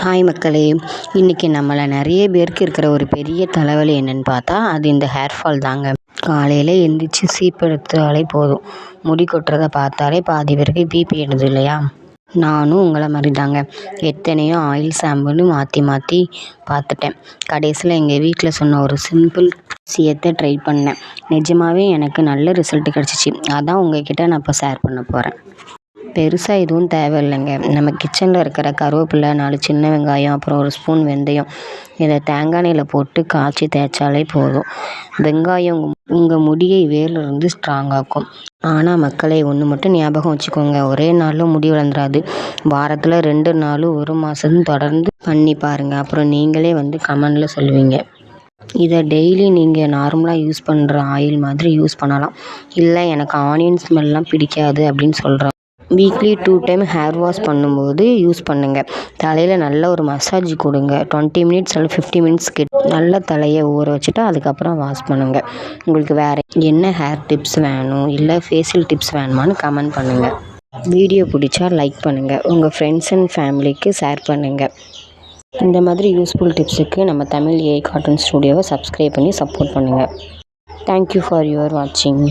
Hi மக்களே! இன்றைக்கி நம்மள நிறைய பேருக்கு இருக்கிற ஒரு பெரிய தலைவலி என்னென்னு பார்த்தா, அது இந்த ஹேர் ஃபால் தாங்க. காலையில் எந்திரிச்சு சீப்பு எடுத்தாலே போதும், முடி கொட்டுறத பார்த்தாலே பாதி பேருக்கு பிபி ஏறுது இல்லையா? நானும் உங்களை மாதிரி தாங்க. எத்தனையோ ஆயில் ஷாம்புன்னு மாற்றி மாற்றி பார்த்துட்டேன். கடைசியில் எங்கள் வீட்டில் சொன்ன ஒரு சிம்பிள் விஷயத்தை ட்ரை பண்ணேன். நிஜமாகவே எனக்கு நல்ல ரிசல்ட் கிடச்சிச்சு. அதான் உங்ககிட்ட நான் இப்போ ஷேர் பண்ண போகிறேன். பெருசாக எதுவும் தேவையில்லைங்க. நம்ம கிச்சனில் இருக்கிற கருவேப்பிலை, 4 சின்ன வெங்காயம், அப்புறம் ஒரு ஸ்பூன் வெந்தயம், இதை தேங்காய் எண்ணெயில் போட்டு காய்ச்சி தேய்ச்சாலே போதும். வெங்காயம் உங்கள் முடியை வேர்லேருந்து ஸ்ட்ராங்காக்கும். ஆனால் மக்களே, ஒன்று மட்டும் ஞாபகம் வச்சுக்கோங்க, ஒரே நாளில் முடி வளர்ந்துடாது. வாரத்தில் 2 நாள் 1 மாதம் தொடர்ந்து பண்ணி பாருங்கள். அப்புறம் நீங்களே கமெண்டில் சொல்லுவீங்க. இதை டெய்லி நீங்கள் நார்மலாக யூஸ் பண்ணுற ஆயில் மாதிரி யூஸ் பண்ணலாம். இல்லை எனக்கு ஆனியன் ஸ்மெல்லாம் பிடிக்காது அப்படின்னு சொல்கிறோம், வீக்லி 2 டைம் ஹேர் வாஷ் பண்ணும்போது யூஸ் பண்ணுங்கள். தலையில் நல்ல ஒரு மசாஜ் கொடுங்க. 20 மினிட்ஸ் இல்லை 50 மினிட்ஸ்க்கு நல்ல தலையை ஊற வச்சுட்டு அதுக்கப்புறம் வாஷ் பண்ணுங்கள். உங்களுக்கு வேறு என்ன ஹேர் டிப்ஸ் வேணும், இல்லை ஃபேஷியல் டிப்ஸ் வேணுமான்னு கமெண்ட் பண்ணுங்கள். வீடியோ பிடிச்சா லைக் பண்ணுங்கள், உங்கள் ஃப்ரெண்ட்ஸ் அண்ட் ஃபேமிலிக்கு ஷேர் பண்ணுங்கள். இந்த மாதிரி யூஸ்ஃபுல் டிப்ஸுக்கு நம்ம தமிழ் ஏஐ கார்ட்டூன் ஸ்டுடியோவை சப்ஸ்கிரைப் பண்ணி சப்போர்ட் பண்ணுங்கள். தேங்க்யூ ஃபார் யுவர் வாட்சிங்.